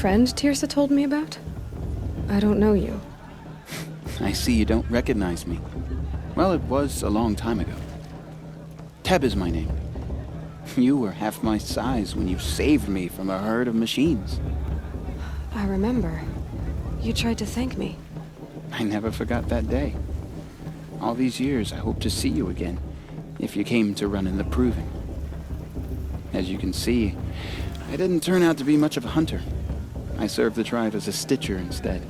friend Tirsa told me about? I don't know you. I see you don't recognize me. Well, it was a long time ago. Teb is my name. You were half my size when you saved me from a herd of machines. I remember. You tried to thank me. I never forgot that day. All these years, I hope to see you again, if you came to run in the Proving. As you can see, I didn't turn out to be much of a hunter. I served the tribe as a stitcher instead,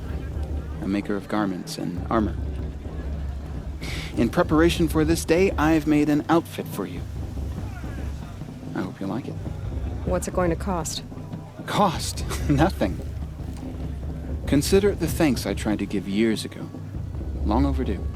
a maker of garments and armor. In preparation for this day, I've made an outfit for you. I hope you like it. What's it going to cost? Cost? Nothing. Consider it the thanks I tried to give years ago. Long overdue.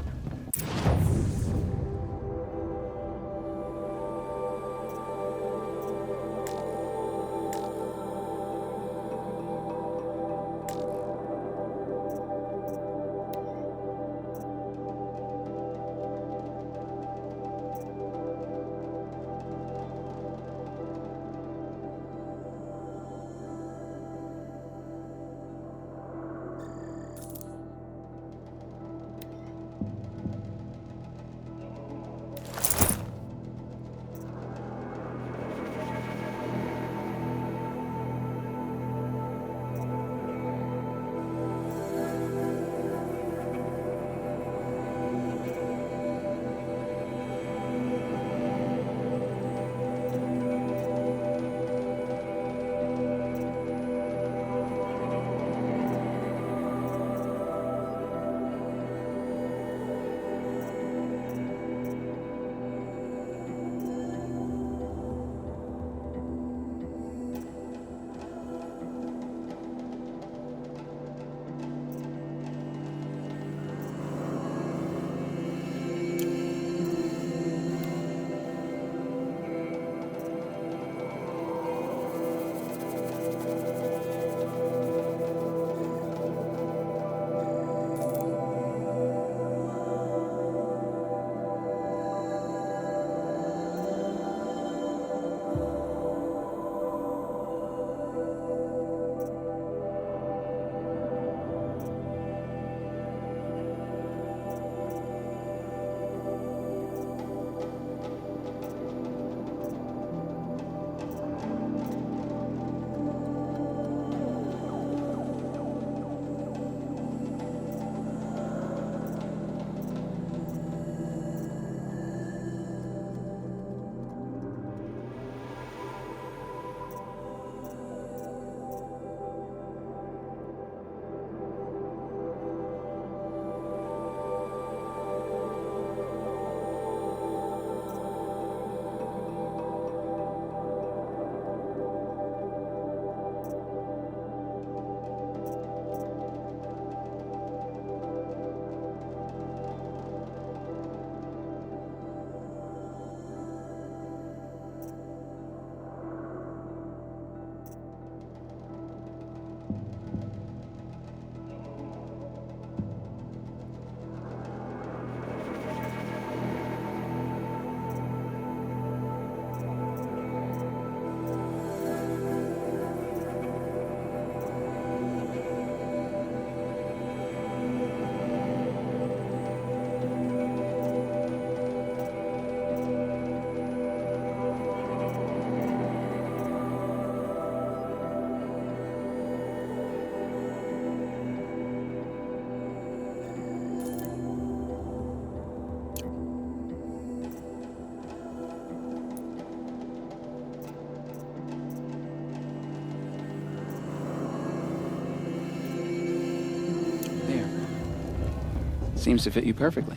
Seems to fit you perfectly.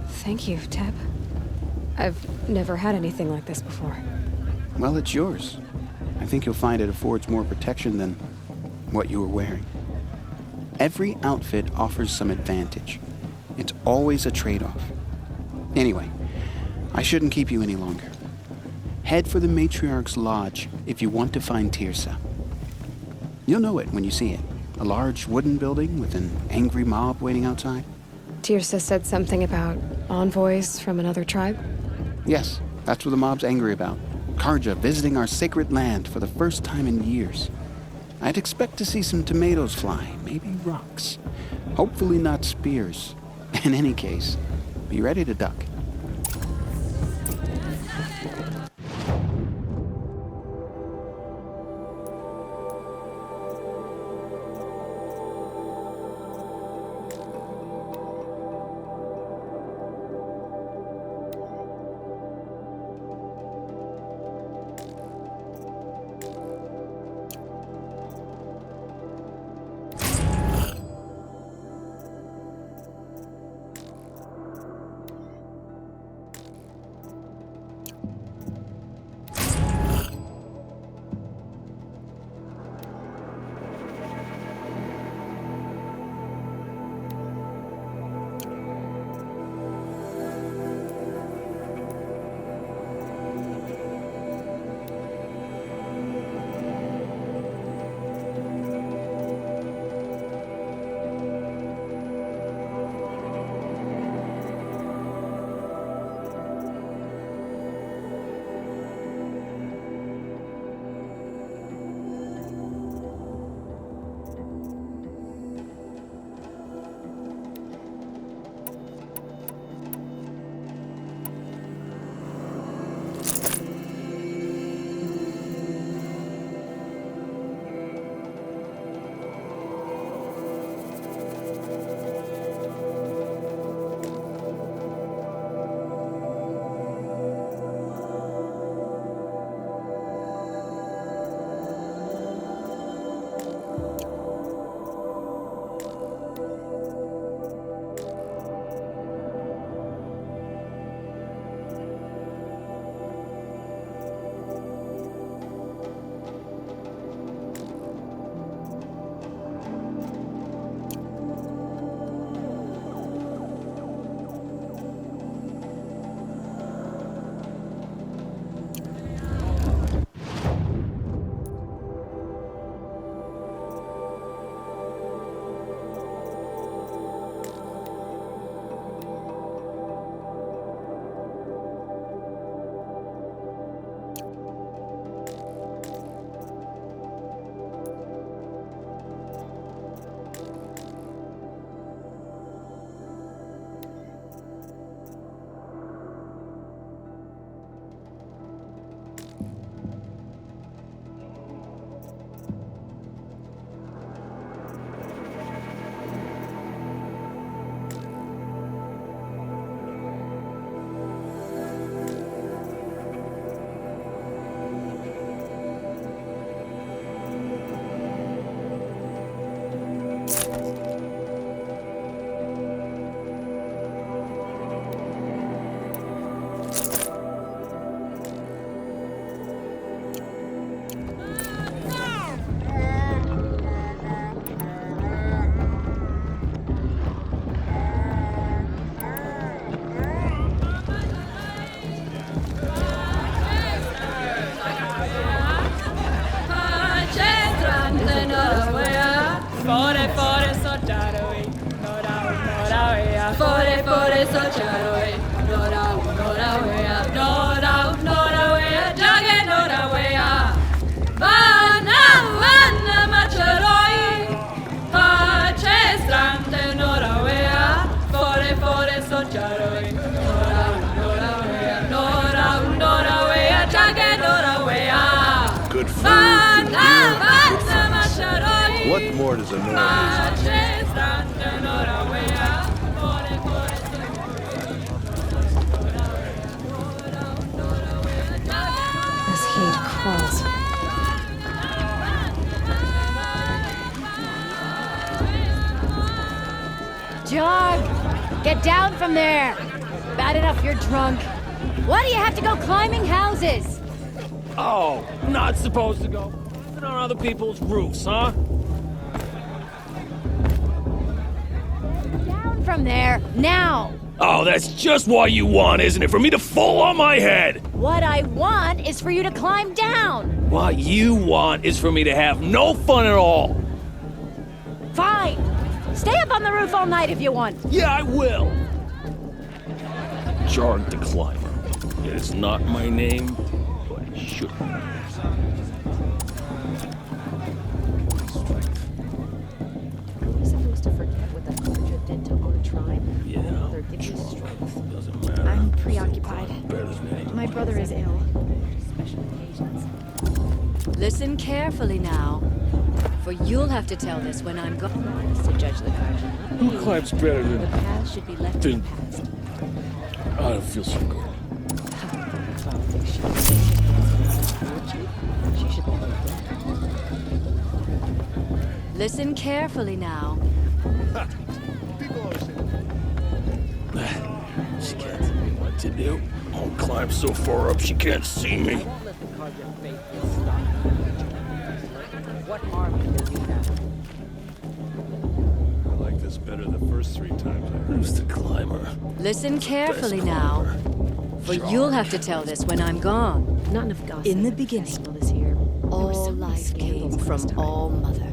Thank you, Teb. I've never had anything like this before. Well, it's yours. I think you'll find it affords more protection than what you were wearing. Every outfit offers some advantage. It's always a trade-off. Anyway, I shouldn't keep you any longer. Head for the Matriarch's Lodge if you want to find Tirsa. You'll know it when you see it. A large wooden building with an angry mob waiting outside. Tirsa said something about envoys from another tribe? Yes, that's what the mob's angry about. Karja visiting our sacred land for the first time in years. I'd expect to see some tomatoes fly, maybe rocks. Hopefully not spears. In any case, be ready to duck. Good food, good gear, good friends. What more does a Nora This heat crawls. Jog! Get down from there! Bad enough you're drunk. Why do you have to go climbing houses? Oh, not supposed to go. Living on other people's roofs, huh? Down from there, now! Oh, that's just what you want, isn't it? For me to fall on my head! What I want is for you to climb down! What you want is for me to have no fun at all! Fine! Stay up on the roof all night if you want. Yeah, I will! Jarg the Climber. It's not my name, but it should be. mother is ill. Listen carefully now, for you'll have to tell this when I'm gone. To judge the Carja. Who climbs better The than... past should be left in the Then- past. I don't feel so good. She should never Listen carefully now. She can't tell me what to do. I'll climb so far up she can't see me. What harm can they do that? I like this better the first 3 times I heard. Who's the climber? Listen carefully now, for you'll have to tell this when I'm gone. Not enough gossip. In the beginning, Festival this year. There were all so many life came scandals from last time. All Mother.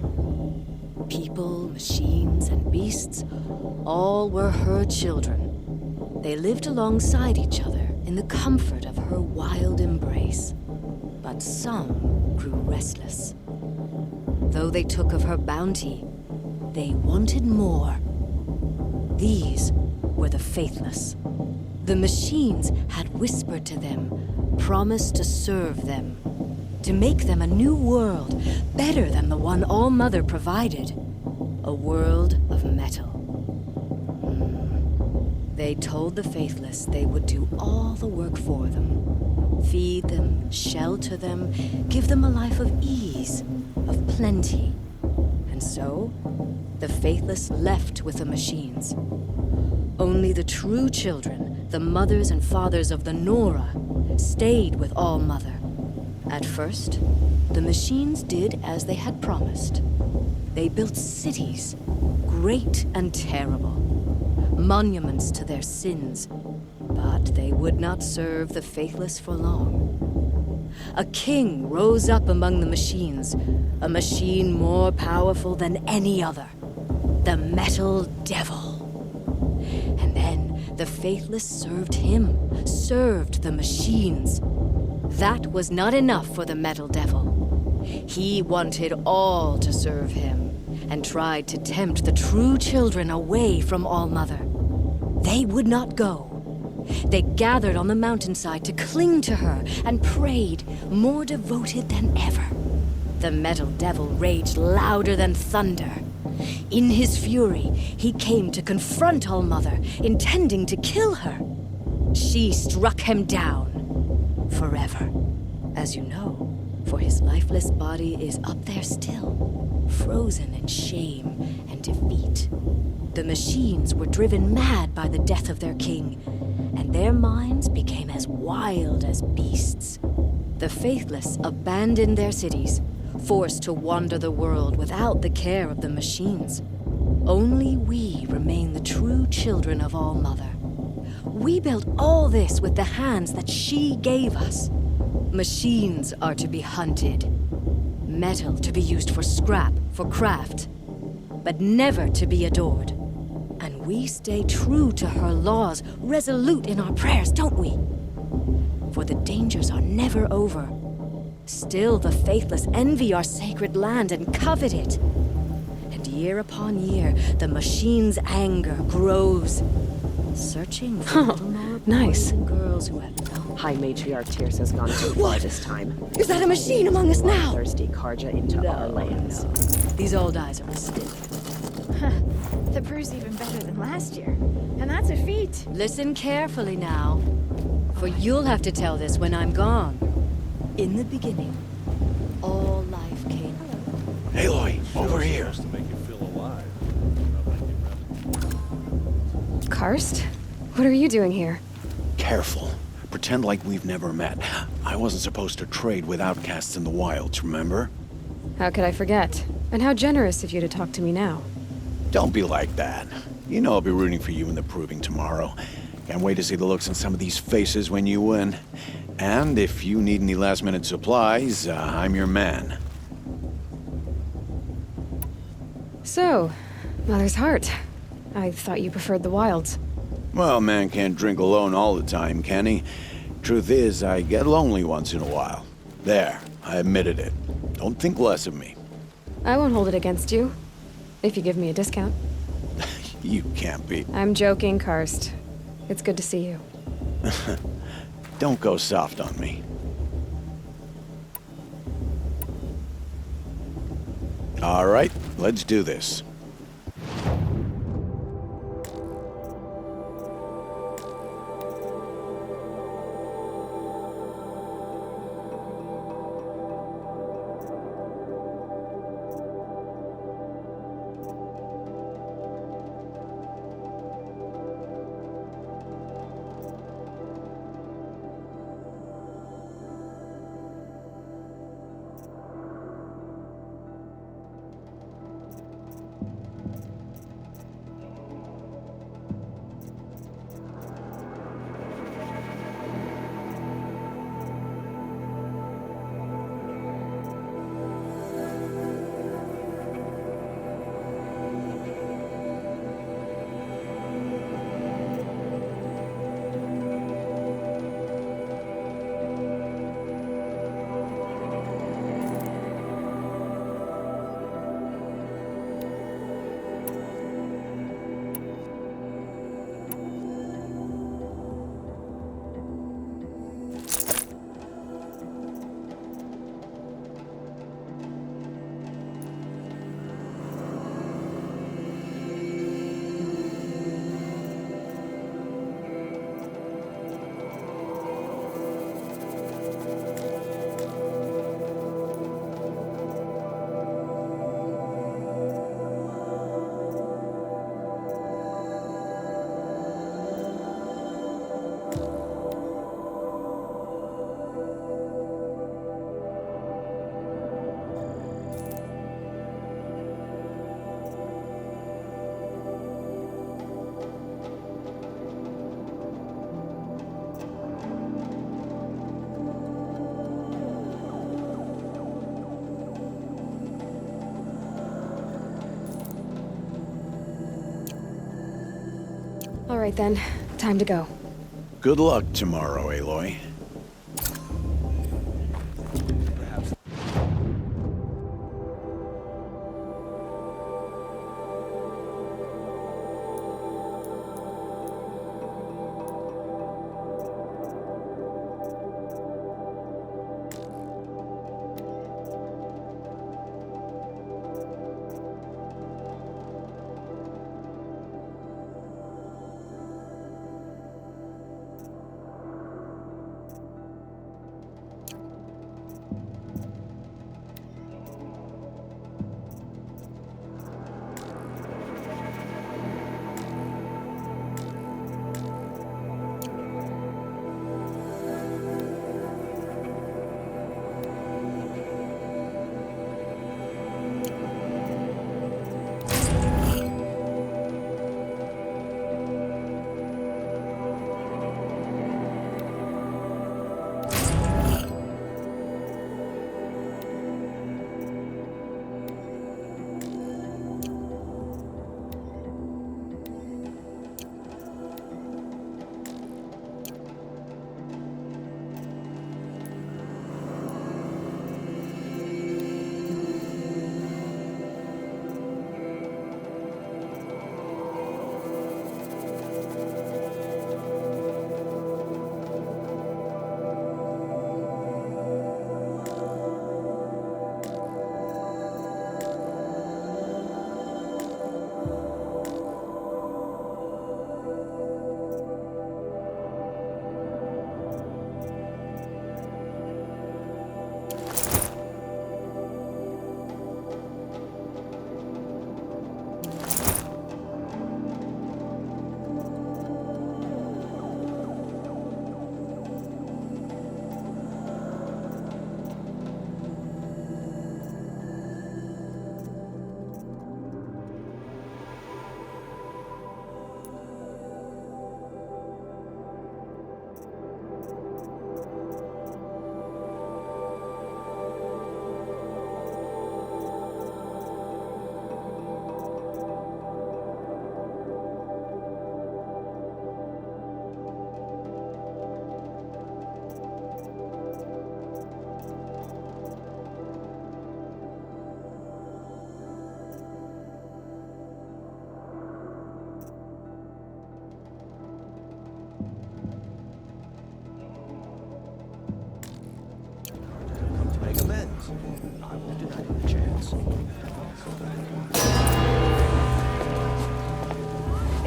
People, machines, and beasts, all were her children. They lived alongside each other in the comfort of her wild embrace. But some grew restless. Though they took of her bounty, they wanted more. These were the faithless. The machines had whispered to them, promised to serve them, to make them a new world, better than the one All Mother provided. A world of metal. They told the faithless they would do all the work for them. Feed them, shelter them, give them a life of ease, of plenty. And so, the faithless left with the machines. Only the true children, the mothers and fathers of the Nora, stayed with All Mother. At first, the machines did as they had promised. They built cities, great and terrible, monuments to their sins, but they would not serve the faithless for long. A king rose up among the machines, a machine more powerful than any other, the Metal Devil. And then the faithless served him, served the machines. That was not enough for the Metal Devil. He wanted all to serve him, and tried to tempt the true children away from All Mother. They would not go. They gathered on the mountainside to cling to her and prayed, more devoted than ever. The Metal Devil raged louder than thunder. In his fury, he came to confront All Mother, intending to kill her. She struck him down. Forever. As you know, for his lifeless body is up there still, frozen in shame and defeat. The machines were driven mad by the death of their king, and their minds became as wild as beasts. The faithless abandoned their cities, forced to wander the world without the care of the machines. Only we remain the true children of All Mother. We built all this with the hands that she gave us. Machines are to be hunted. Metal to be used for scrap, for craft. But never to be adored. And we stay true to her laws, resolute in our prayers, don't we? For the dangers are never over. Still the faithless envy our sacred land and covet it. And year upon year, the machine's anger grows. Searching for little more nice. boys and girls who have no... High Matriarch Tears has gone too far this time. Is that a machine among us now? Thirsty Karja into our lands. These old eyes are mistaken. The brew's even better than last year. And that's a feat. Listen carefully now, for you'll have to tell this when I'm gone. In the beginning, all life came. Aloy, over here. Supposed to make you feel alive. Karst? What are you doing here? Careful. Pretend like we've never met. I wasn't supposed to trade with outcasts in the wilds, remember? How could I forget? And how generous of you to talk to me now. Don't be like that. You know I'll be rooting for you in the proving tomorrow. Can't wait to see the looks on some of these faces when you win. And if you need any last-minute supplies, I'm your man. So, Mother's Heart. I thought you preferred the wilds. Well, man can't drink alone all the time, can he? Truth is, I get lonely once in a while. There, I admitted it. Don't think less of me. I won't hold it against you. If you give me a discount. You can't be. I'm joking, Karst. It's good to see you. Don't go soft on me. All right, let's do this. All right then, time to go. Good luck tomorrow, Aloy.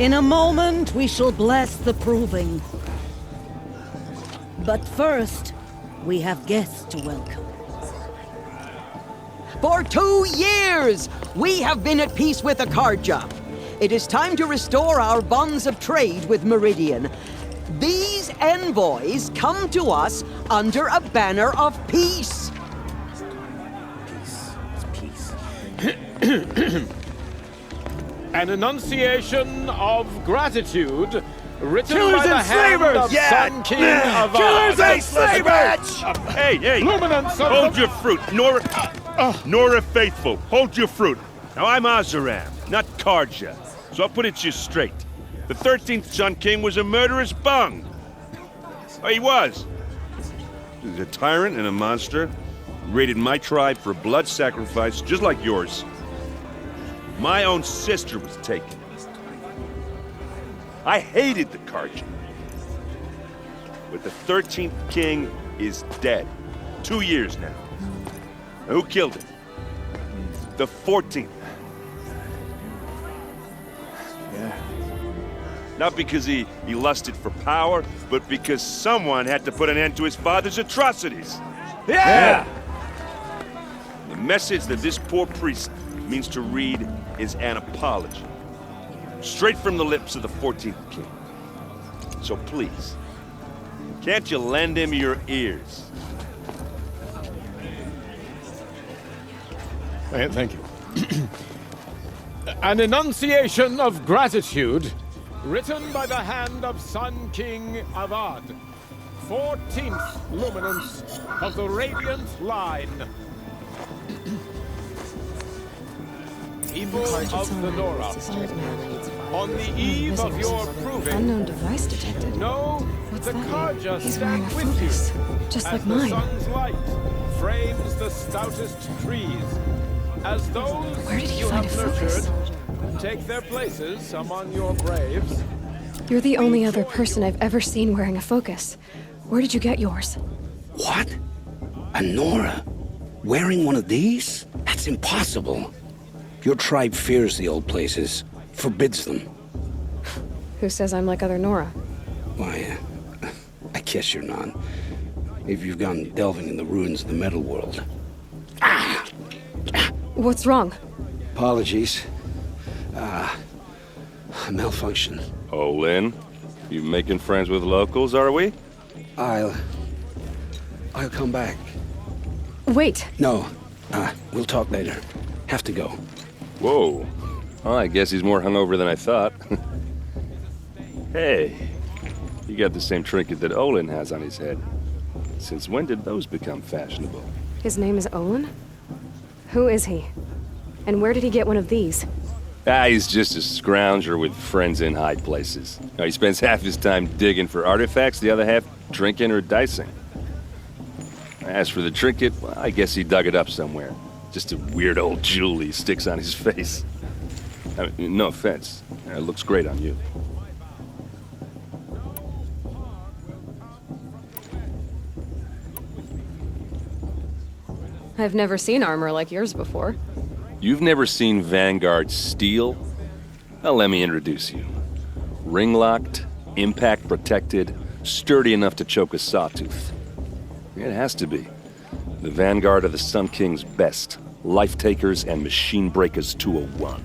In a moment, we shall bless the proving. But first, we have guests to welcome. For 2 years, we have been at peace with Akarja. It is time to restore our bonds of trade with Meridian. These envoys come to us under a banner of peace. An enunciation of gratitude written Killers by the and hand slavers! of Sun King of Killers Ard. and slavers! Hey! Luminance of Hold the- your fruit, Nora. Nora Faithful, hold your fruit. Now I'm Azaram, not Karja, so I'll put it to you straight. The 13th Sun King was a murderous bung. Oh, he was. He's a tyrant and a monster. He raided my tribe for blood sacrifice, just like yours. My own sister was taken. I hated the Karja. But the 13th king is dead. 2 years now. Now, who killed him? The 14th. Yeah. Not because he lusted for power, but because someone had to put an end to his father's atrocities. Yeah! The message that this poor priest means to read is an apology. Straight from the lips of the 14th king. So please, can't you lend him your ears? Thank you. An enunciation of gratitude written by the hand of Sun King of Ard, 14th luminance of the Radiant Line. People of the Nora, on the eve of your proving, Unknown device detected. know What's the that? Karja He's stand wearing a with focus, you. just as like the mine. sun's light frames the stoutest trees, as those Where did he you find have a focus? nurtured take their places among your braves. You're the only other person I've ever seen wearing a focus. Where did you get yours? What? A Nora? Wearing one of these? That's impossible. Your tribe fears the old places, forbids them. Who says I'm like other Nora? Why, I guess you're not. If you've gone delving in the ruins of the metal world. What's wrong? Apologies. A malfunction. Oh, Lynn, you making friends with locals, are we? I'll come back. Wait! No, we'll talk later. Have to go. Whoa. Well, I guess he's more hungover than I thought. Hey, you got the same trinket that Olin has on his head. Since when did those become fashionable? His name is Olin? Who is he? And where did he get one of these? He's just a scrounger with friends in high places. He spends half his time digging for artifacts, the other half drinking or dicing. As for the trinket, well, I guess he dug it up somewhere. Just a weird old jewel he sticks on his face. I mean, no offense. It looks great on you. I've never seen armor like yours before. You've never seen Vanguard steel? Well, let me introduce you. Ring-locked, impact-protected, sturdy enough to choke a sawtooth. It has to be. The Vanguard of the Sun King's best. Life-takers and machine-breakers 201.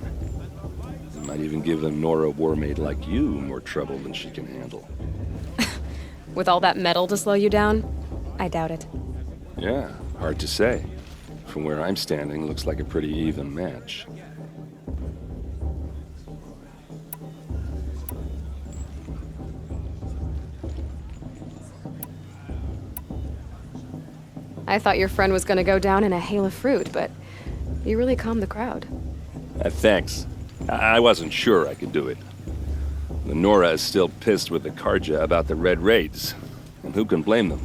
It might even give a Nora warmaid like you more trouble than she can handle. With all that metal to slow you down? I doubt it. Yeah, hard to say. From where I'm standing, looks like a pretty even match. I thought your friend was gonna go down in a hail of fruit, but you really calmed the crowd. Thanks. I wasn't sure I could do it. The Nora is still pissed with the Karja about the Red Raids, and who can blame them?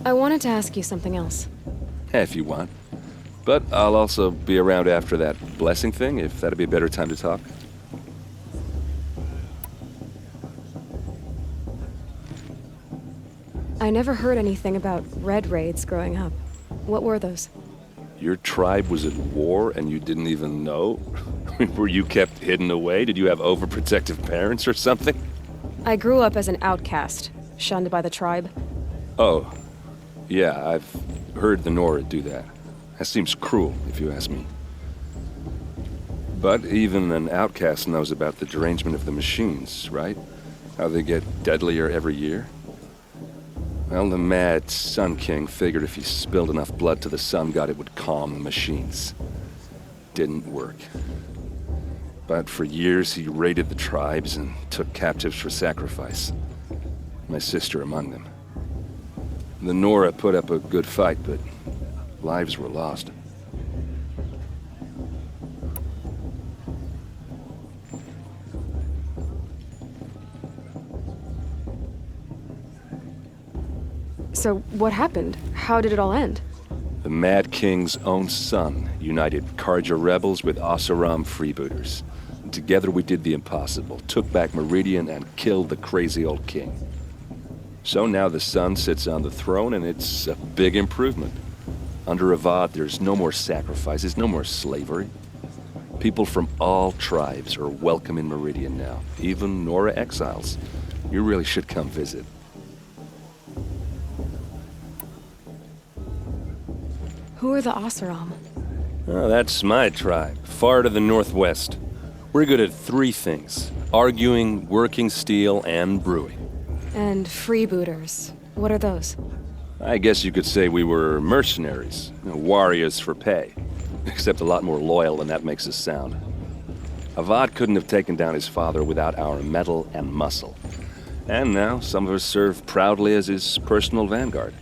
I wanted to ask you something else. If you want. But I'll also be around after that blessing thing, if that'd be a better time to talk. I never heard anything about red raids growing up. What were those? Your tribe was at war and you didn't even know? Were you kept hidden away? Did you have overprotective parents or something? I grew up as an outcast, shunned by the tribe. Oh, yeah, I've heard the Nora do that. That seems cruel, if you ask me. But even an outcast knows about the derangement of the machines, right? How they get deadlier every year? Well, the mad Sun King figured if he spilled enough blood to the Sun God, it would calm the machines. Didn't work. But for years, he raided the tribes and took captives for sacrifice. My sister among them. The Nora put up a good fight, but lives were lost. So what happened? How did it all end? The Mad King's own son united Karja rebels with Oseram freebooters. And together we did the impossible, took back Meridian and killed the crazy old king. So now the son sits on the throne and it's a big improvement. Under Avad, there's no more sacrifices, no more slavery. People from all tribes are welcome in Meridian now, even Nora exiles. You really should come visit. Who are the Oseram? Oh, that's my tribe, far to the northwest. We're good at three things: arguing, working steel, and brewing. And freebooters. What are those? I guess you could say we were mercenaries, warriors for pay. Except a lot more loyal than that makes us sound. Avad couldn't have taken down his father without our metal and muscle. And now some of us serve proudly as his personal vanguard.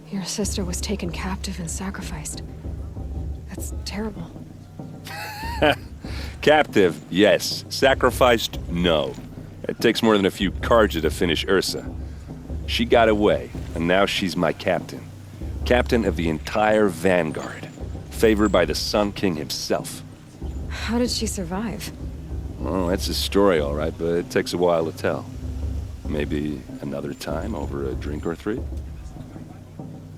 Your sister was taken captive and sacrificed. That's terrible. Captive, yes. Sacrificed, no. It takes more than a few Karja to finish Ursa. She got away, and now she's my captain. Captain of the entire Vanguard. Favored by the Sun King himself. How did she survive? Oh, that's a story, all right, but it takes a while to tell. Maybe another time over a drink or three?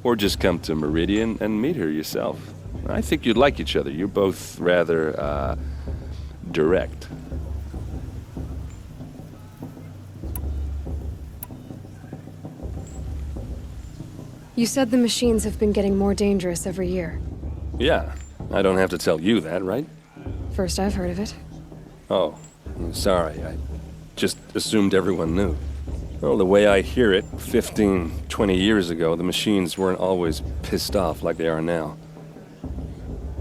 Or just come to Meridian and meet her yourself. I think you'd like each other. You're both rather, direct. You said the machines have been getting more dangerous every year. Yeah, I don't have to tell you that, right? First I've heard of it. Oh, I'm sorry. I just assumed everyone knew. Well, the way I hear it, 15, 20 years ago, the machines weren't always pissed off like they are now.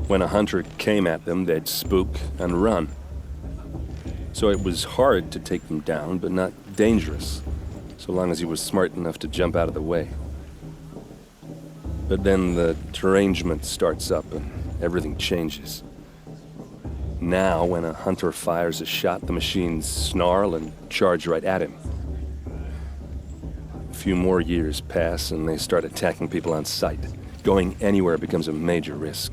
When a hunter came at them, they'd spook and run. So it was hard to take them down, but not dangerous, so long as he was smart enough to jump out of the way. But then the derangement starts up and everything changes. Now, when a hunter fires a shot, the machines snarl and charge right at him. A few more years pass and they start attacking people on sight. Going anywhere becomes a major risk.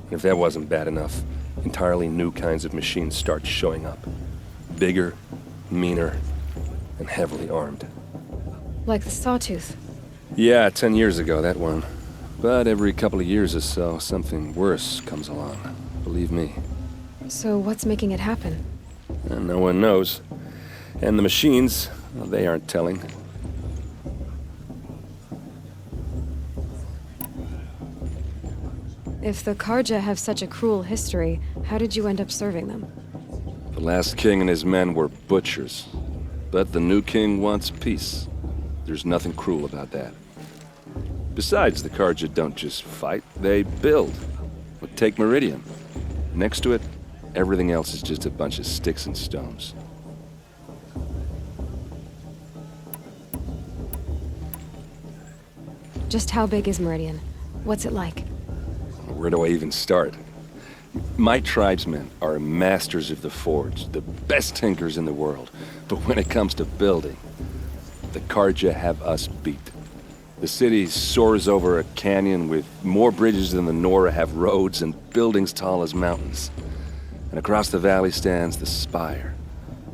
If that wasn't bad enough, entirely new kinds of machines start showing up. Bigger, meaner, and heavily armed. Like the Sawtooth. Yeah, 10 years ago, that one. But every couple of years or so, something worse comes along. Believe me. So what's making it happen? And no one knows. And the machines, well, they aren't telling. If the Karja have such a cruel history, how did you end up serving them? The last king and his men were butchers. But the new king wants peace. There's nothing cruel about that. Besides, the Karja don't just fight, they build. But take Meridian. Next to it, everything else is just a bunch of sticks and stones. Just how big is Meridian? What's it like? Where do I even start? My tribesmen are masters of the forge, the best tinkers in the world. But when it comes to building, the Karja have us beat. The city soars over a canyon with more bridges than the Nora have roads and buildings tall as mountains. And across the valley stands the spire,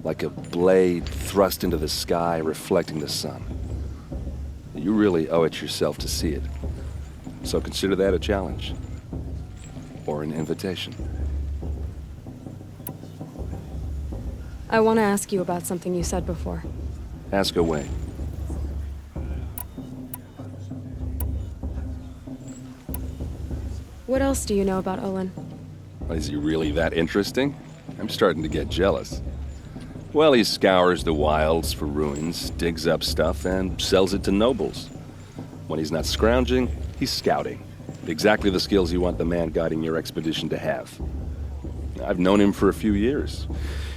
like a blade thrust into the sky, reflecting the sun. You really owe it yourself to see it. So consider that a challenge. Or an invitation. I want to ask you about something you said before. Ask away. What else do you know about Olin? Is he really that interesting? I'm starting to get jealous. Well, he scours the wilds for ruins, digs up stuff, and sells it to nobles. When he's not scrounging, he's scouting. Exactly the skills you want the man guiding your expedition to have. I've known him for a few years.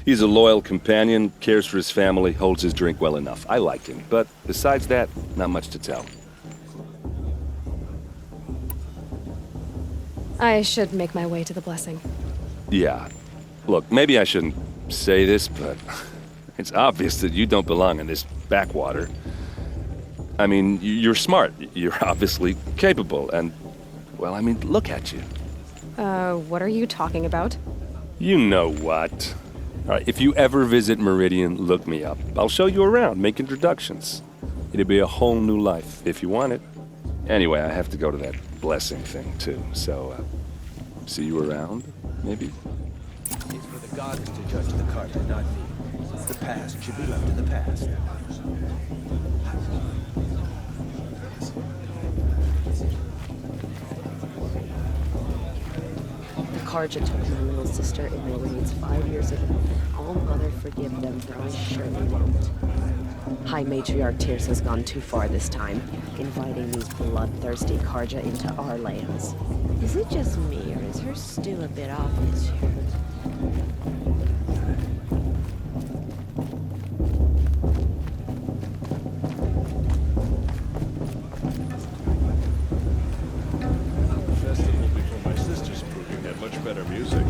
He's a loyal companion, cares for his family, holds his drink well enough. I like him, but besides that, not much to tell. I should make my way to the blessing. Yeah. Look, maybe I shouldn't say this, but it's obvious that you don't belong in this backwater. I mean, you're smart. You're obviously capable, and, well, I mean, look at you. What are you talking about? You know what. All right, if you ever visit Meridian, look me up. I'll show you around, make introductions. It'll be a whole new life, if you want it. Anyway, I have to go to that blessing thing, too, so, see you around, maybe? It's for the gods to judge the Carja, not me. The past should be left in the past. The Carja took my little sister in their raids 5 years ago. All Mother forgive them, for I surely won't. High Matriarch Tyr's has gone too far this time, inviting these bloodthirsty Carja into our lands. Is it just me, or is her stew a bit off this year? Festival before my sister's proving had much better music.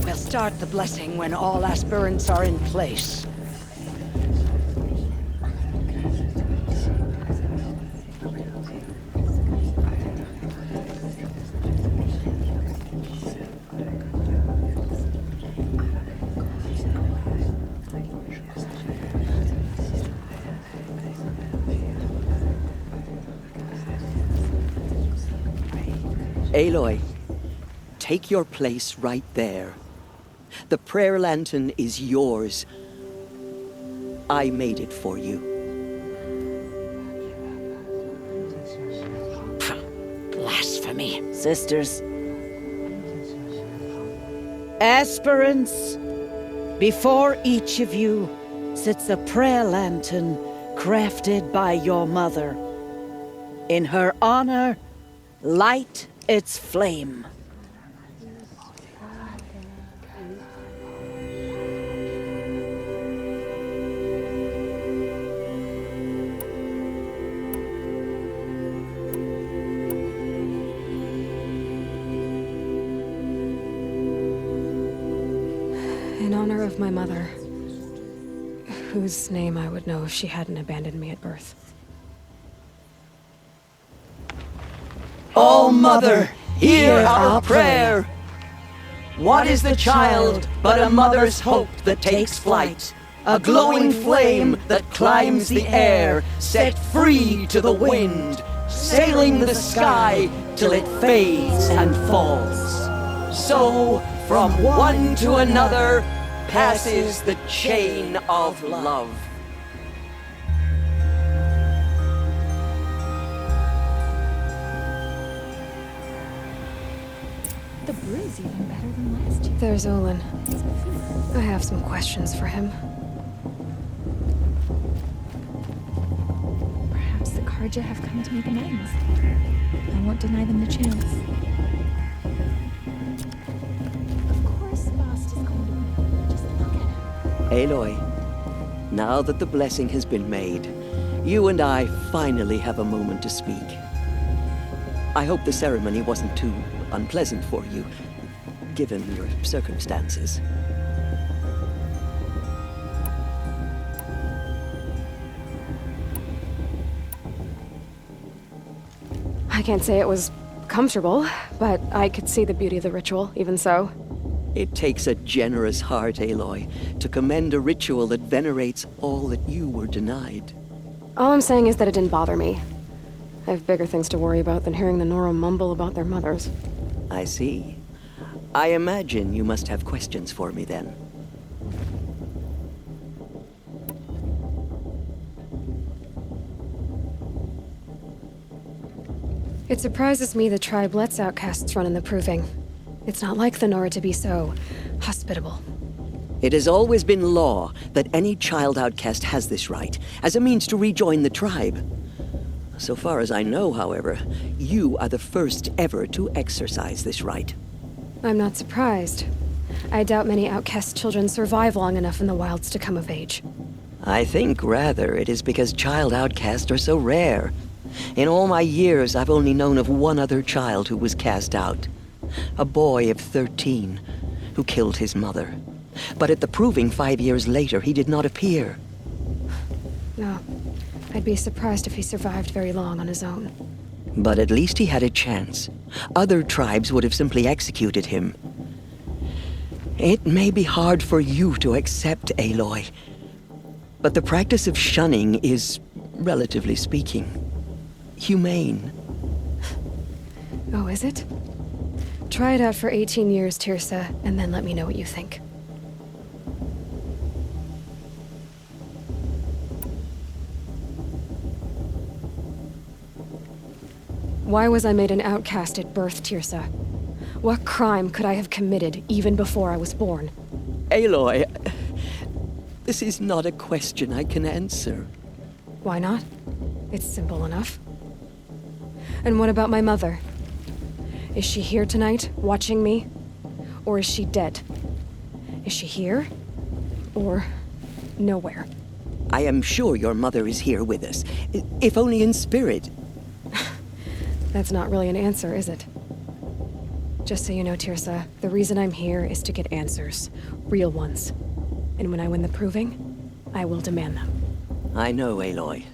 We'll start the blessing when all aspirants are in place. Aloy, take your place right there. The prayer lantern is yours. I made it for you. Blasphemy. Sisters. Aspirants, before each of you sits a prayer lantern crafted by your mother. In her honor, light its flame. In honor of my mother, whose name I would know if she hadn't abandoned me at birth. Oh, Mother, hear our prayer! What is the child but a mother's hope that takes flight? A glowing flame that climbs the air, set free to the wind, sailing the sky till it fades and falls. So, from one to another, passes the chain of love. The brew's even better than last year. There's Olin. I have some questions for him. Perhaps the Carja have come to make amends. I won't deny them the chance. Of course Bast is going to win. Just look at him. Aloy, now that the blessing has been made, you and I finally have a moment to speak. I hope the ceremony wasn't too unpleasant for you, given your circumstances. I can't say it was comfortable, but I could see the beauty of the ritual, even so. It takes a generous heart, Aloy, to commend a ritual that venerates all that you were denied. All I'm saying is that it didn't bother me. I have bigger things to worry about than hearing the Nora mumble about their mothers. I see. I imagine you must have questions for me then. It surprises me the tribe lets outcasts run in the Proving. It's not like the Nora to be so hospitable. It has always been law that any child outcast has this right, as a means to rejoin the tribe. So far as I know, however, you are the first ever to exercise this right. I'm not surprised. I doubt many outcast children survive long enough in the wilds to come of age. I think, rather, it is because child outcasts are so rare. In all my years, I've only known of one other child who was cast out. A boy of 13, who killed his mother. But at the Proving 5 years later, he did not appear. No. I'd be surprised if he survived very long on his own. But at least he had a chance. Other tribes would have simply executed him. It may be hard for you to accept, Aloy, but the practice of shunning is, relatively speaking, humane. Oh, is it? Try it out for 18 years, Tirsa, and then let me know what you think. Why was I made an outcast at birth, Tirsa? What crime could I have committed even before I was born? Aloy, this is not a question I can answer. Why not? It's simple enough. And what about my mother? Is she here tonight, watching me? Or is she dead? Is she here? Or nowhere? I am sure your mother is here with us, if only in spirit. That's not really an answer, is it? Just so you know, Tirsa, the reason I'm here is to get answers. Real ones. And when I win the Proving, I will demand them. I know, Aloy.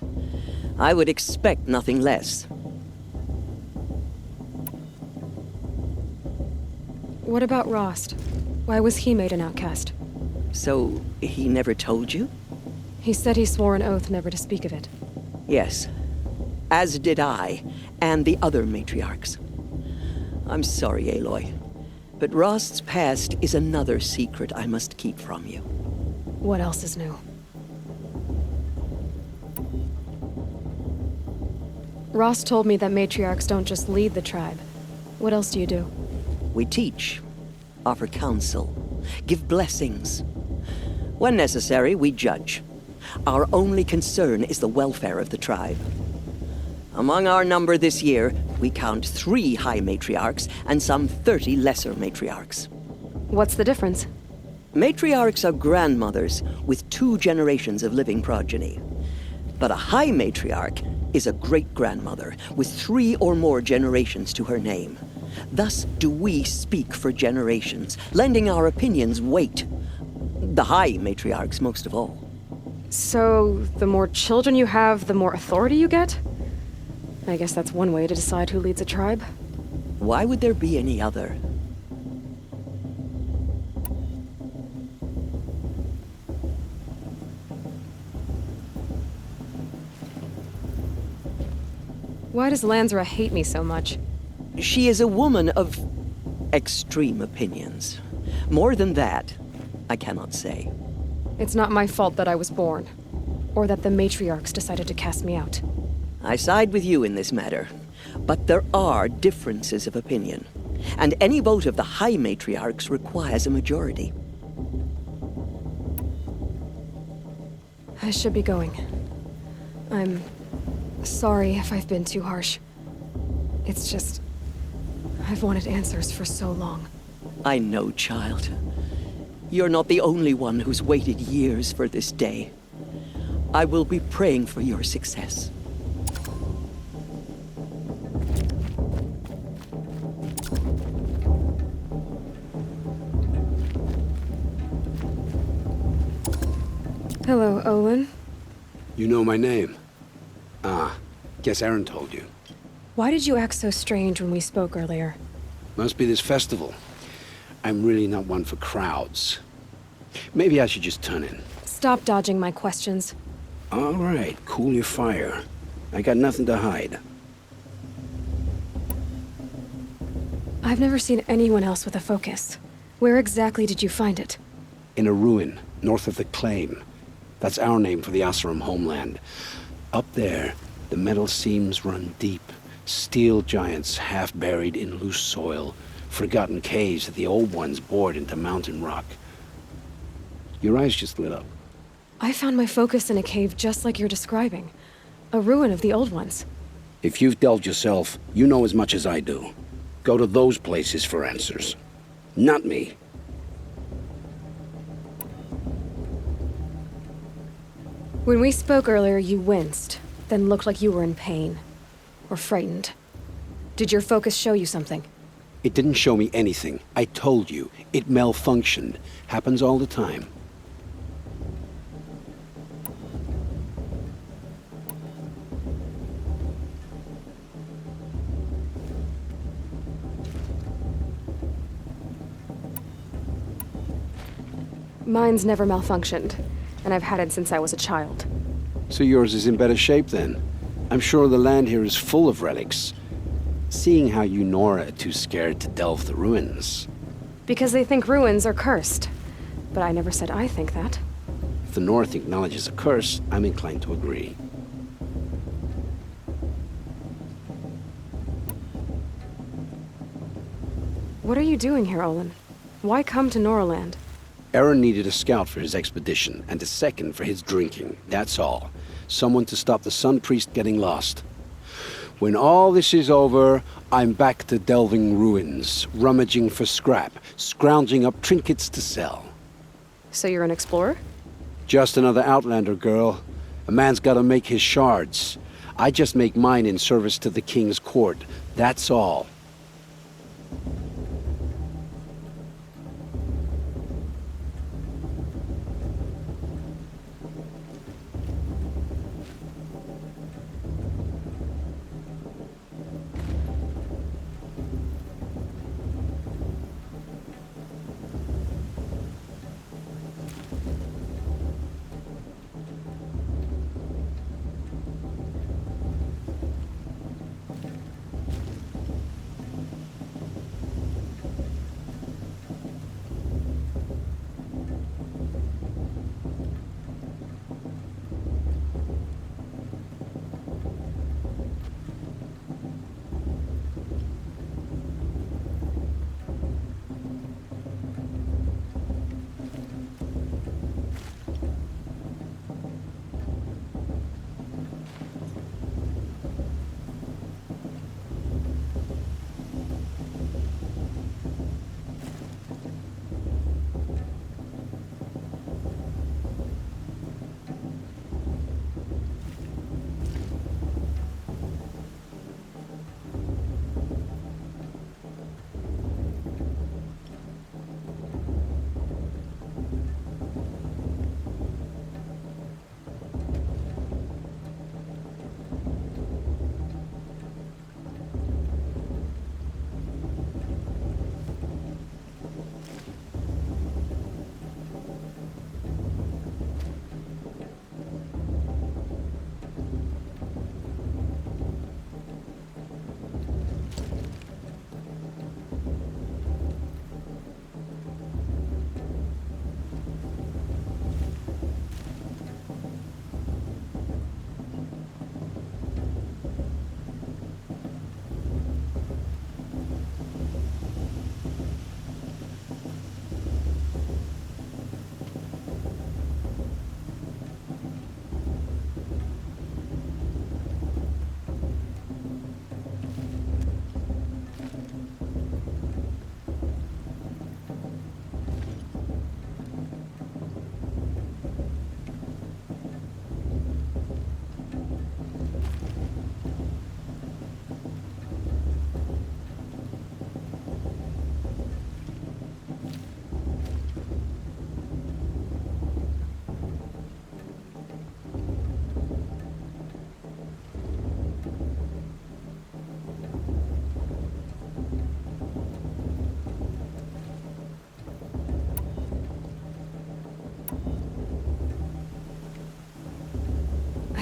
I would expect nothing less. What about Rost? Why was he made an outcast? So, he never told you? He said he swore an oath never to speak of it. Yes. As did I, and the other matriarchs. I'm sorry, Aloy, but Rost's past is another secret I must keep from you. What else is new? Rost told me that matriarchs don't just lead the tribe. What else do you do? We teach, offer counsel, give blessings. When necessary, we judge. Our only concern is the welfare of the tribe. Among our number this year, we count 3 high matriarchs and some 30 lesser matriarchs. What's the difference? Matriarchs are grandmothers with 2 generations of living progeny. But a high matriarch is a great-grandmother with 3 or more generations to her name. Thus do we speak for generations, lending our opinions weight. The high matriarchs most of all. So, the more children you have, the more authority you get? I guess that's one way to decide who leads a tribe. Why would there be any other? Why does Lansra hate me so much? She is a woman of extreme opinions. More than that, I cannot say. It's not my fault that I was born, or that the matriarchs decided to cast me out. I side with you in this matter, but there are differences of opinion, and any vote of the high matriarchs requires a majority. I should be going. I'm sorry if I've been too harsh. It's just, I've wanted answers for so long. I know, child. You're not the only one who's waited years for this day. I will be praying for your success. Hello, Olin. You know my name? Ah, guess Aaron told you. Why did you act so strange when we spoke earlier? Must be this festival. I'm really not one for crowds. Maybe I should just turn in. Stop dodging my questions. All right, cool your fire. I got nothing to hide. I've never seen anyone else with a focus. Where exactly did you find it? In a ruin, north of the Claim. That's our name for the Oseram homeland. Up there, the metal seams run deep. Steel giants half buried in loose soil. Forgotten caves that the old ones bored into mountain rock. Your eyes just lit up. I found my focus in a cave just like you're describing. A ruin of the old ones. If you've delved yourself, you know as much as I do. Go to those places for answers. Not me. When we spoke earlier, you winced, then looked like you were in pain. Or frightened. Did your focus show you something? It didn't show me anything. I told you. It malfunctioned. Happens all the time. Mine's never malfunctioned, and I've had it since I was a child. So yours is in better shape then. I'm sure the land here is full of relics. Seeing how you Nora are too scared to delve the ruins. Because they think ruins are cursed. But I never said I think that. If the North acknowledges a curse, I'm inclined to agree. What are you doing here, Olin? Why come to Noraland? Aaron needed a scout for his expedition, and a second for his drinking. That's all. Someone to stop the Sun Priest getting lost. When all this is over, I'm back to delving ruins, rummaging for scrap, scrounging up trinkets to sell. So you're an explorer? Just another Outlander, girl. A man's gotta make his shards. I just make mine in service to the King's court. That's all.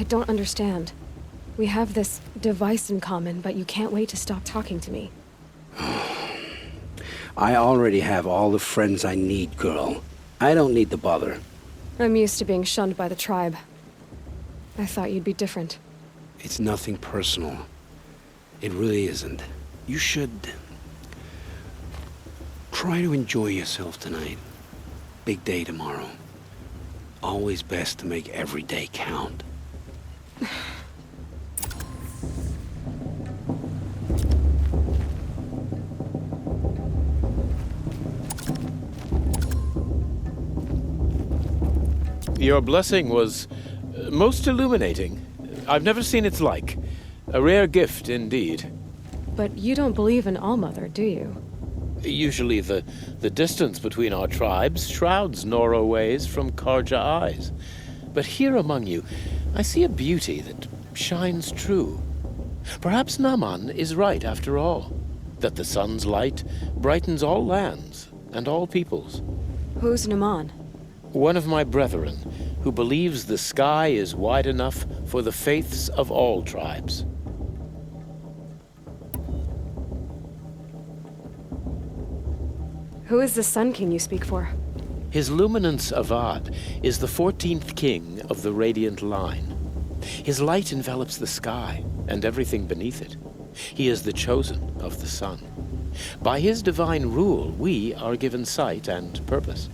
don't understand. We have this device in common, but you can't wait to stop talking to me. I already have all the friends I need, girl. I don't need the bother. I'm used to being shunned by the tribe. I thought you'd be different. It's nothing personal. It really isn't. You should try to enjoy yourself tonight. Big day tomorrow. Always best to make every day count. Your blessing was most illuminating. I've never seen its like. A rare gift indeed. But you don't believe in Allmother, do you? Usually the distance between our tribes shrouds Norroways from Karja eyes. But here among you, I see a beauty that shines true. Perhaps Naman is right after all, that the sun's light brightens all lands and all peoples. Who's Naman? One of my brethren, who believes the sky is wide enough for the faiths of all tribes. Who is the Sun King you speak for? His Luminance Avad is the 14th king of the Radiant Line. His light envelops the sky and everything beneath it. He is the chosen of the sun. By his divine rule, we are given sight and purpose.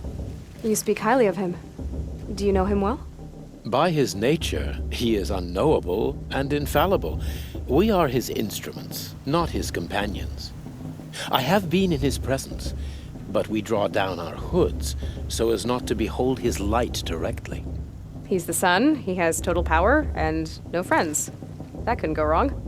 You speak highly of him. Do you know him well? By his nature, he is unknowable and infallible. We are his instruments, not his companions. I have been in his presence, but we draw down our hoods so as not to behold his light directly. He's the sun, he has total power, and no friends. That couldn't go wrong.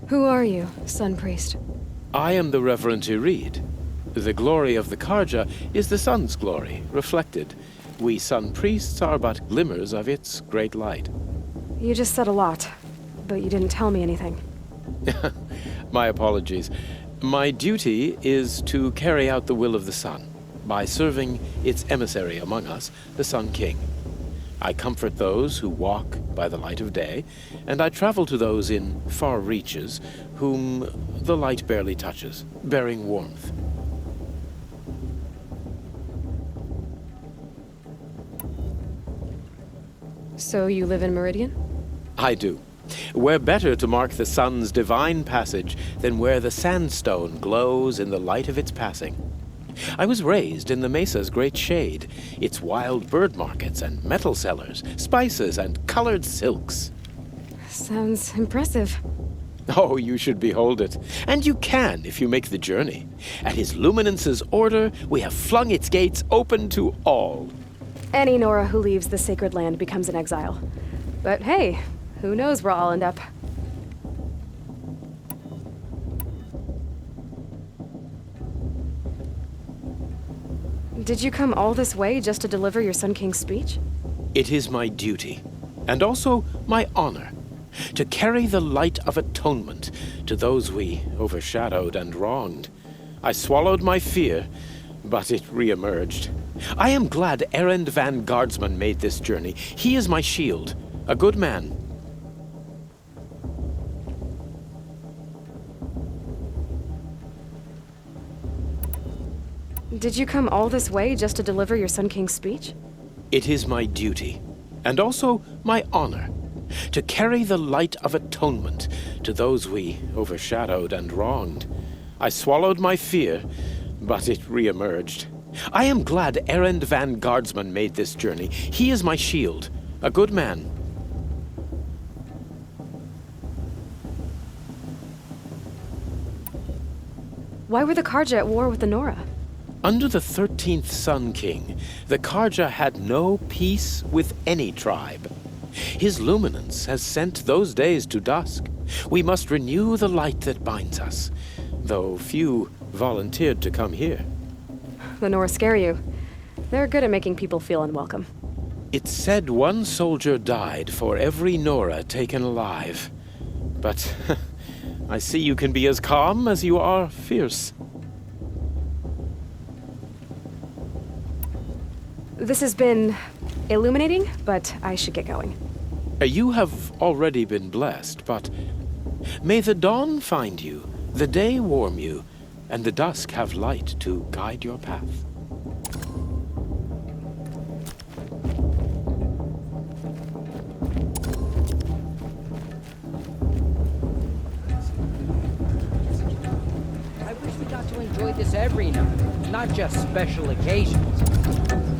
Who are you, Sun Priest? I am the Reverend Irid. The glory of the Karja is the sun's glory, reflected. We Sun Priests are but glimmers of its great light. You just said a lot, but you didn't tell me anything. My apologies. My duty is to carry out the will of the sun, by serving its emissary among us, the Sun King. I comfort those who walk by the light of day, and I travel to those in far reaches whom the light barely touches, bearing warmth. So you live in Meridian? I do. Where better to mark the sun's divine passage than where the sandstone glows in the light of its passing? I was raised in the mesa's great shade, its wild bird markets and metal cellars, spices and colored silks. Sounds impressive. Oh, you should behold it. And you can if you make the journey. At his luminance's order, we have flung its gates open to all. Any Nora who leaves the sacred land becomes an exile. But hey, who knows where I'll end up. Did you come all this way just to deliver your Sun King's speech? It is my duty, and also my honor, to carry the light of atonement to those we overshadowed and wronged. I swallowed my fear, but it re-emerged. I am glad Erend van Guardsman made this journey. He is my shield, a good man. Did you come all this way just to deliver your Sun King's speech? It is my duty, and also my honor, to carry the light of atonement to those we overshadowed and wronged. I swallowed my fear, but it re-emerged. I am glad Erend van Guardsman made this journey. He is my shield, a good man. Why were the Karja at war with the Nora? Under the 13th Sun King, the Karja had no peace with any tribe. His luminance has sent those days to dusk. We must renew the light that binds us, though few volunteered to come here. The Nora scare you. They're good at making people feel unwelcome. It's said one soldier died for every Nora taken alive. But I see you can be as calm as you are fierce. This has been illuminating, but I should get going. You have already been blessed, but may the dawn find you, the day warm you, and the dusk have light to guide your path. I wish we got to enjoy this every night, not just special occasions.